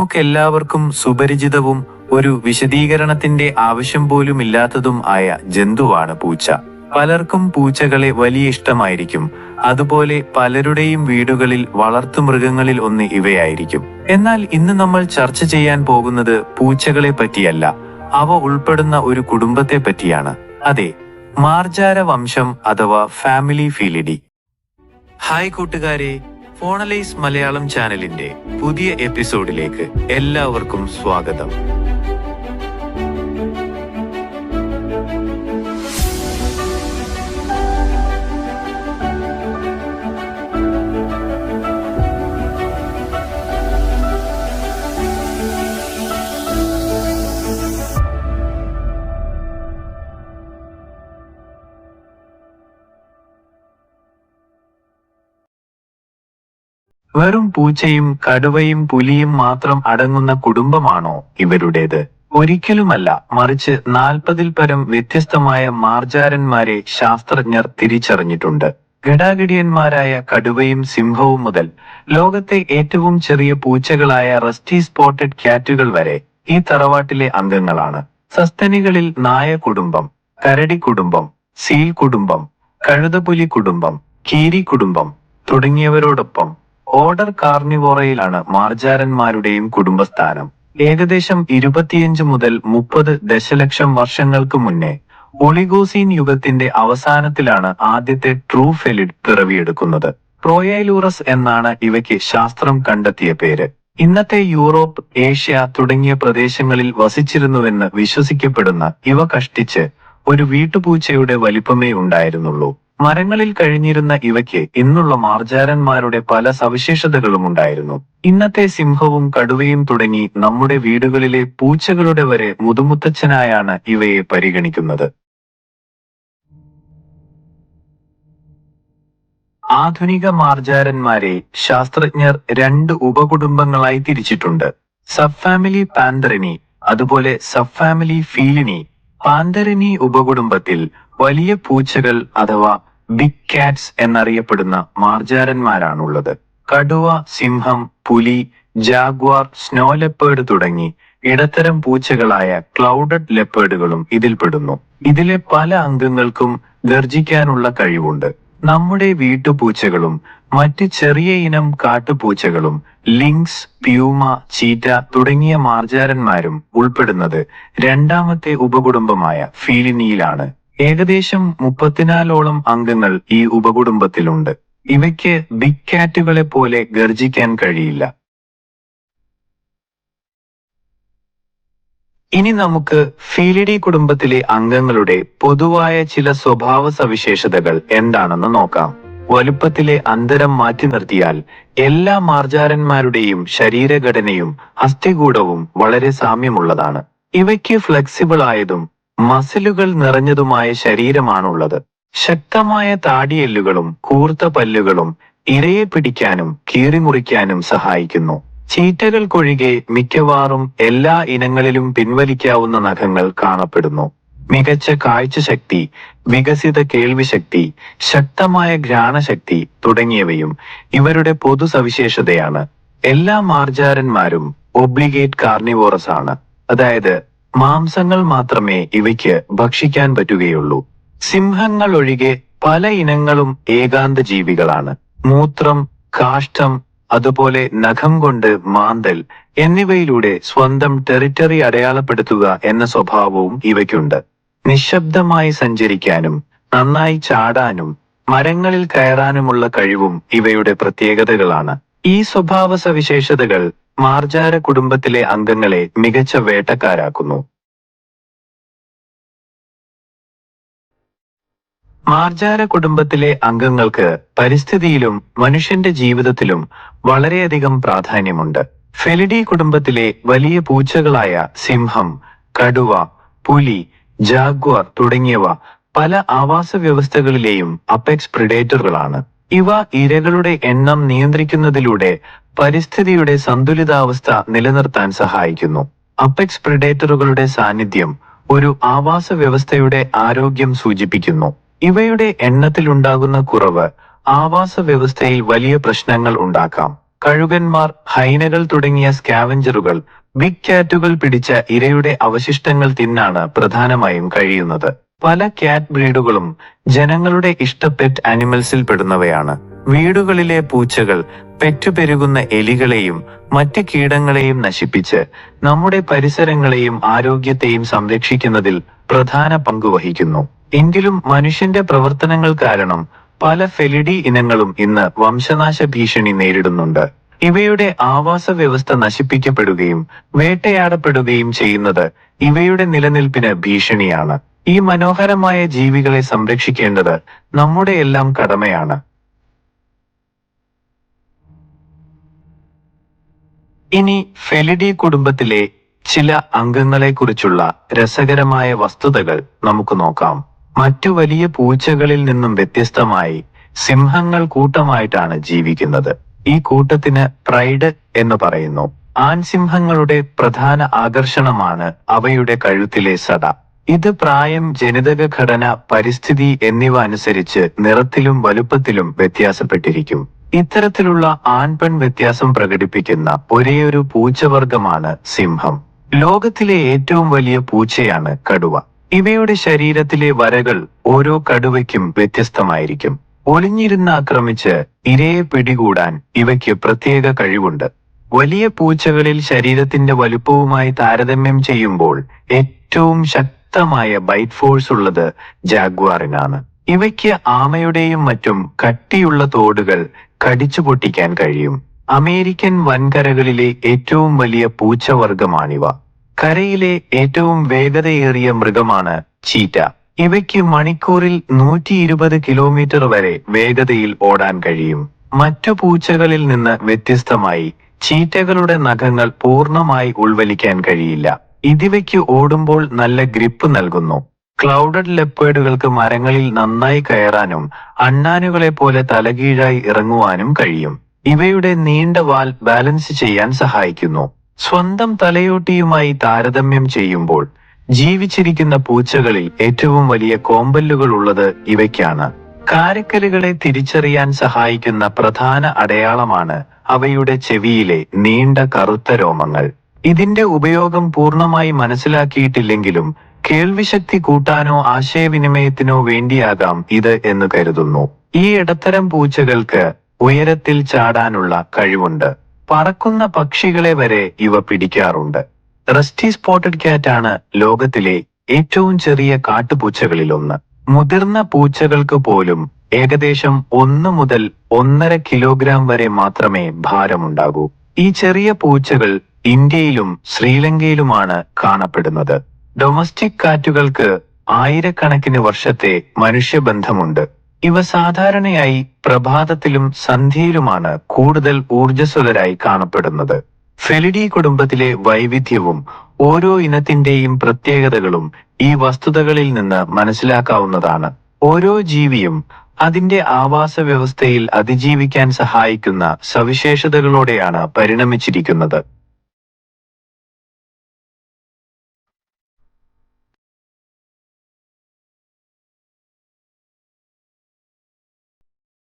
നമുക്കെല്ലാവർക്കും സുപരിചിതവും ഒരു വിശദീകരണത്തിന്റെ ആവശ്യം പോലും ഇല്ലാത്തതും ആയ ജന്തുവാണ് പൂച്ച. പലർക്കും പൂച്ചകളെ വലിയ ഇഷ്ടമായിരിക്കും. അതുപോലെ പലരുടെയും വീടുകളിൽ വളർത്തുമൃഗങ്ങളിൽ ഒന്ന് ഇവയായിരിക്കും. എന്നാൽ ഇന്ന് നമ്മൾ ചർച്ച ചെയ്യാൻ പോകുന്നത് പൂച്ചകളെ പറ്റിയല്ല, അവ ഉൾപ്പെടുന്ന ഒരു കുടുംബത്തെ പറ്റിയാണ്. അതെ, മാർജാര വംശം അഥവാ ഫാമിലി ഫീലിഡി. ഹായ് കൂട്ടുകാരെ, ഫോണലൈസ് മലയാളം ചാനലിന്റെ പുതിയ എപ്പിസോഡിലേക്ക് എല്ലാവർക്കും സ്വാഗതം. വെറും പൂച്ചയും കടുവയും പുലിയും മാത്രം അടങ്ങുന്ന കുടുംബമാണോ ഇവരുടേത്? ഒരിക്കലുമല്ല. മറിച്ച് 40-ൽ പരം വ്യത്യസ്തമായ മാർജാരന്മാരെ ശാസ്ത്രജ്ഞർ തിരിച്ചറിഞ്ഞിട്ടുണ്ട്. ഗടാഗടിയന്മാരായ കടുവയും സിംഹവും മുതൽ ലോകത്തെ ഏറ്റവും ചെറിയ പൂച്ചകളായ റസ്റ്റി സ്പോട്ടഡ് ക്യാറ്റുകൾ വരെ ഈ തറവാട്ടിലെ അംഗങ്ങളാണ്. സസ്തനികളിൽ നായ കുടുംബം, കരടി കുടുംബം, സീൽ കുടുംബം, കഴുതപുലി കുടുംബം, കീരി കുടുംബം തുടങ്ങിയവരോടൊപ്പം ഓർഡർ കാർണിവോറയിലാണ് മാർജാരന്മാരുടെയും കുടുംബസ്ഥാനം. ഏകദേശം 25 മുതൽ 30 ദശലക്ഷം വർഷങ്ങൾക്ക് മുന്നേ ഒളിഗോസീൻ യുഗത്തിന്റെ അവസാനത്തിലാണ് ആദ്യത്തെ ട്രൂ ഫെലിഡ് പിറവിയെടുക്കുന്നത്. പ്രോയൈലൂറസ് എന്നാണ് ഇവയ്ക്ക് ശാസ്ത്രം കണ്ടെത്തിയ പേര്. ഇന്നത്തെ യൂറോപ്പ്, ഏഷ്യ തുടങ്ങിയ പ്രദേശങ്ങളിൽ വസിച്ചിരുന്നുവെന്ന് വിശ്വസിക്കപ്പെടുന്ന ഇവ കഷ്ടിച്ച് ഒരു വീട്ടുപൂച്ചയുടെ വലിപ്പമേ ഉണ്ടായിരുന്നുള്ളൂ. മരങ്ങളിൽ കഴിഞ്ഞിരുന്ന ഇവയ്ക്ക് ഇന്നുള്ള മാർജാരന്മാരുടെ പല സവിശേഷതകളും ഉണ്ടായിരുന്നു. ഇന്നത്തെ സിംഹവും കടുവയും തുടങ്ങി നമ്മുടെ വീടുകളിലെ പൂച്ചകളുടെ വരെ മുതുമുത്തച്ഛനായാണ് ഇവയെ പരിഗണിക്കുന്നത്. ആധുനിക മാർജാരന്മാരെ ശാസ്ത്രജ്ഞർ 2 ഉപകുടുംബങ്ങളായി തിരിച്ചിട്ടുണ്ട്. സബ് ഫാമിലി പാന്തറിനി, അതുപോലെ സബ് ഫാമിലി ഫീലിനി. പാന്തറിനി ഉപകുടുംബത്തിൽ വലിയ പൂച്ചകൾ അഥവാ ബിഗ് കാറ്റ്സ് എന്നറിയപ്പെടുന്ന മാർജാരന്മാരാണുള്ളത്. കടുവ, സിംഹം, പുലി, ജാഗ്വാർ, സ്നോ ലെപ്പേർഡ് തുടങ്ങി ഇടത്തരം പൂച്ചകളായ ക്ലൗഡഡ് ലെപ്പേർഡുകളും ഇതിൽപ്പെടുന്നു. ഇതിലെ പല അംഗങ്ങൾക്കും ഗർജിക്കാനുള്ള കഴിവുണ്ട്. നമ്മുടെ വീട്ടുപൂച്ചകളും മറ്റ് ചെറിയ ഇനം കാട്ടുപൂച്ചകളും ലിങ്സ്, പ്യൂമ, ചീറ്റ തുടങ്ങിയ മാർജാരന്മാരും ഉൾപ്പെടുന്നത് 2ാമത്തെ ഉപകുടുംബമായ ഫീലിനിയിലാണ്. ഏകദേശം 34ഓളം അംഗങ്ങൾ ഈ ഉപകുടുംബത്തിലുണ്ട്. ഇവയ്ക്ക് ബിഗ് കാറ്റുകളെ പോലെ ഗർജിക്കാൻ കഴിയില്ല. ഇനി നമുക്ക് ഫീലിഡി കുടുംബത്തിലെ അംഗങ്ങളുടെ പൊതുവായ ചില സ്വഭാവ സവിശേഷതകൾ എന്താണെന്ന് നോക്കാം. വലുപ്പത്തിലെ അന്തരം മാറ്റി നിർത്തിയാൽ എല്ലാ മാർജാരന്മാരുടെയും ശരീരഘടനയും അസ്ഥികൂടവും വളരെ സാമ്യമുള്ളതാണ്. ഇവയ്ക്ക് ഫ്ലെക്സിബിൾ ആയതും മസിലുകൾ നിറഞ്ഞതുമായ ശരീരമാണുള്ളത്. ശക്തമായ താടിയെല്ലുകളും കൂർത്ത പല്ലുകളും ഇരയെ പിടിക്കാനും കീറിമുറിക്കാനും സഹായിക്കുന്നു. ചീറ്റകൾക്കൊഴികെ മിക്കവാറും എല്ലാ ഇനങ്ങളിലും പിൻവലിക്കാവുന്ന നഖങ്ങൾ കാണപ്പെടുന്നു. മികച്ച കാഴ്ചശക്തി, വികസിത കേൾവിശക്തി, ശക്തമായ ഘ്രാണശക്തി തുടങ്ങിയവയും ഇവരുടെ പൊതു സവിശേഷതയാണ്. എല്ലാ മാർജാരന്മാരും ഒബ്ലിഗേറ്റ് കാർണിവോറസ് ആണ്. അതായത് മാംസങ്ങൾ മാത്രമേ ഇവയ്ക്ക് ഭക്ഷിക്കാൻ പറ്റുകയുള്ളൂ. സിംഹങ്ങൾ ഒഴികെ പല ഇനങ്ങളും ഏകാന്ത ജീവികളാണ്. മൂത്രം, കാഷ്ടം, അതുപോലെ നഖം കൊണ്ട് മാന്തൽ എന്നിവയിലൂടെ സ്വന്തം ടെറിറ്ററി അടയാളപ്പെടുത്തുക എന്ന സ്വഭാവവും ഇവയ്ക്കുണ്ട്. നിശബ്ദമായി സഞ്ചരിക്കാനും നന്നായി ചാടാനും മരങ്ങളിൽ കയറാനുമുള്ള കഴിവും ഇവയുടെ പ്രത്യേകതകളാണ്. ഈ സ്വഭാവ സവിശേഷതകൾ മാർജാര കുടുംബത്തിലെ അംഗങ്ങളെ മികച്ച വേട്ടക്കാരാക്കുന്നു. മാർജാര കുടുംബത്തിലെ അംഗങ്ങൾക്ക് പരിസ്ഥിതിയിലും മനുഷ്യന്റെ ജീവിതത്തിലും വളരെയധികം പ്രാധാന്യമുണ്ട്. ഫെലിഡി കുടുംബത്തിലെ വലിയ പൂച്ചകളായ സിംഹം, കടുവ, പുലി, ജാഗ്വാർ തുടങ്ങിയവ പല ആവാസ വ്യവസ്ഥകളിലെയും അപെക്സ് പ്രിഡേറ്ററുകളാണ്. ഇവ ഇരകളുടെ എണ്ണം നിയന്ത്രിക്കുന്നതിലൂടെ പരിസ്ഥിതിയുടെ സന്തുലിതാവസ്ഥ നിലനിർത്താൻ സഹായിക്കുന്നു. അപെക്സ് പ്രിഡേറ്ററുകളുടെ സാന്നിധ്യം ഒരു ആവാസ വ്യവസ്ഥയുടെ ആരോഗ്യം സൂചിപ്പിക്കുന്നു. ഇവയുടെ എണ്ണത്തിലുണ്ടാകുന്ന കുറവ് ആവാസ വ്യവസ്ഥയിൽ വലിയ പ്രശ്നങ്ങൾ ഉണ്ടാക്കാം. കഴുകന്മാർ, ഹൈനകൾ തുടങ്ങിയ സ്കാവഞ്ചറുകൾ ബിഗ് ക്യാറ്റുകൾ പിടിച്ച ഇരയുടെ അവശിഷ്ടങ്ങൾ തിന്നാണ് പ്രധാനമായും കഴിയുന്നത്. പല ക്യാറ്റ് ബ്രീഡുകളും ജനങ്ങളുടെ ഇഷ്ട പെറ്റ് ആനിമൽസിൽ പെടുന്നവയാണ്. വീടുകളിലെ പൂച്ചകൾ പെറ്റുപെരുകുന്ന എലികളെയും മറ്റ് കീടങ്ങളെയും നശിപ്പിച്ച് നമ്മുടെ പരിസരങ്ങളെയും ആരോഗ്യത്തെയും സംരക്ഷിക്കുന്നതിൽ പ്രധാന പങ്ക് വഹിക്കുന്നു. എങ്കിലും മനുഷ്യന്റെ പ്രവർത്തനങ്ങൾ കാരണം പല ഫെലിഡി ഇനങ്ങളും ഇന്ന് വംശനാശ ഭീഷണി നേരിടുന്നുണ്ട്. ഇവയുടെ ആവാസ വ്യവസ്ഥ നശിപ്പിക്കപ്പെടുകയും വേട്ടയാടപ്പെടുകയും ചെയ്യുന്നത് ഇവയുടെ നിലനിൽപ്പിന് ഭീഷണിയാണ്. ഈ മനോഹരമായ ജീവികളെ സംരക്ഷിക്കേണ്ടത് നമ്മുടെ എല്ലാം കടമയാണ്. ഇനി ഫെലിഡി കുടുംബത്തിലെ ചില അംഗങ്ങളെക്കുറിച്ചുള്ള രസകരമായ വസ്തുതകൾ നമുക്ക് നോക്കാം. മറ്റു വലിയ പൂച്ചകളിൽ നിന്നും വ്യത്യസ്തമായി സിംഹങ്ങൾ കൂട്ടമായിട്ടാണ് ജീവിക്കുന്നത്. ഈ കൂട്ടത്തിന് പ്രൈഡ് എന്ന് പറയുന്നു. ആൺസിംഹങ്ങളുടെ പ്രധാന ആകർഷണമാണ് അവയുടെ കഴുത്തിലെ സട. ഇത് പ്രായം, ജനിതക ഘടന, പരിസ്ഥിതി എന്നിവ അനുസരിച്ച് നിറത്തിലും വലുപ്പത്തിലും വ്യത്യാസപ്പെട്ടിരിക്കും. ഇത്തരത്തിലുള്ള ആൺപെൺ വ്യത്യാസം പ്രകടിപ്പിക്കുന്ന ഒരേയൊരു പൂച്ചവർഗമാണ് സിംഹം. ലോകത്തിലെ ഏറ്റവും വലിയ പൂച്ചയാണ് കടുവ. ഇവയുടെ ശരീരത്തിലെ വരകൾ ഓരോ കടുവയ്ക്കും വ്യത്യസ്തമായിരിക്കും. ഒളിഞ്ഞിരുന്ന് ആക്രമിച്ച് ഇരയെ പിടികൂടാൻ ഇവയ്ക്ക് പ്രത്യേക കഴിവുണ്ട്. വലിയ പൂച്ചകളിൽ ശരീരത്തിന്റെ വലുപ്പവുമായി താരതമ്യം ചെയ്യുമ്പോൾ ഏറ്റവും ശക്തമായ ബൈറ്റ് ഫോഴ്സ് ഉള്ളത് ജാഗ്വാറിനാണ്. ഇവയ്ക്ക് ആമയുടെയും മറ്റും കട്ടിയുള്ള തോടുകൾ കടിച്ചു പൊട്ടിക്കാൻ കഴിയും. അമേരിക്കൻ വൻകരകളിലെ ഏറ്റവും വലിയ പൂച്ചവർഗമാണിവ. കരയിലെ ഏറ്റവും വേഗതയേറിയ മൃഗമാണ് ചീറ്റ. ഇവയ്ക്ക് മണിക്കൂറിൽ 120 കിലോമീറ്റർ വരെ വേഗതയിൽ ഓടാൻ കഴിയും. മറ്റു പൂച്ചകളിൽ നിന്ന് വ്യത്യസ്തമായി ചീറ്റകളുടെ നഖങ്ങൾ പൂർണ്ണമായി ഉൾവലിക്കാൻ കഴിയില്ല. ഇതിവയ്ക്ക് ഓടുമ്പോൾ നല്ല ഗ്രിപ്പ് നൽകുന്നു. ക്ലൗഡഡ് ലെപ്പേർഡുകൾക്ക് മരങ്ങളിൽ നന്നായി കയറാനും അണ്ണാനുകളെ പോലെ തലകീഴായി ഇറങ്ങുവാനും കഴിയും. ഇവയുടെ നീണ്ട വാൽ ബാലൻസ് ചെയ്യാൻ സഹായിക്കുന്നു. സ്വന്തം തലയോട്ടിയുമായി താരതമ്യം ചെയ്യുമ്പോൾ ജീവിച്ചിരിക്കുന്ന പൂച്ചകളിൽ ഏറ്റവും വലിയ കോമ്പല്ലുകൾ ഉള്ളത് ഇവയ്ക്കാണ്. കാരക്കലുകളെ തിരിച്ചറിയാൻ സഹായിക്കുന്ന പ്രധാന അടയാളമാണ് അവയുടെ ചെവിയിലെ നീണ്ട കറുത്ത രോമങ്ങൾ. ഇതിന്റെ ഉപയോഗം പൂർണ്ണമായി മനസ്സിലാക്കിയിട്ടില്ലെങ്കിലും കേൾവിശക്തി കൂട്ടാനോ ആശയവിനിമയത്തിനോ വേണ്ടിയാകാം ഇത് എന്ന് കരുതുന്നു. ഈ ഇടത്തരം പൂച്ചകൾക്ക് ഉയരത്തിൽ ചാടാനുള്ള കഴിവുണ്ട്. പറക്കുന്ന പക്ഷികളെ വരെ ഇവ പിടിക്കാറുണ്ട്. റസ്റ്റി സ്പോട്ടഡ് ക്യാറ്റ് ആണ് ലോകത്തിലെ ഏറ്റവും ചെറിയ കാട്ടുപൂച്ചകളിലൊന്ന്. മുതിർന്ന പൂച്ചകൾക്ക് പോലും ഏകദേശം 1 മുതൽ 1.5 കിലോഗ്രാം വരെ മാത്രമേ ഭാരമുണ്ടാകൂ. ഈ ചെറിയ പൂച്ചകൾ ഇന്ത്യയിലും ശ്രീലങ്കയിലുമാണ് കാണപ്പെടുന്നത്. ഡൊമസ്റ്റിക് കാറ്റുകൾക്ക് ആയിരക്കണക്കിന് വർഷത്തെ മനുഷ്യബന്ധമുണ്ട്. ഇവ സാധാരണയായി പ്രഭാതത്തിലും സന്ധ്യയിലുമാണ് കൂടുതൽ ഊർജ്ജസ്വലരായി കാണപ്പെടുന്നത്. ഫെലിഡി കുടുംബത്തിലെ വൈവിധ്യവും ഓരോ ഇനത്തിന്റെയും പ്രത്യേകതകളും ഈ വസ്തുതകളിൽ നിന്ന് മനസ്സിലാക്കാവുന്നതാണ്. ഓരോ ജീവിയും അതിന്റെ ആവാസ വ്യവസ്ഥയിൽ അതിജീവിക്കാൻ സഹായിക്കുന്ന സവിശേഷതകളോടെയാണ് പരിണമിച്ചിരിക്കുന്നത്.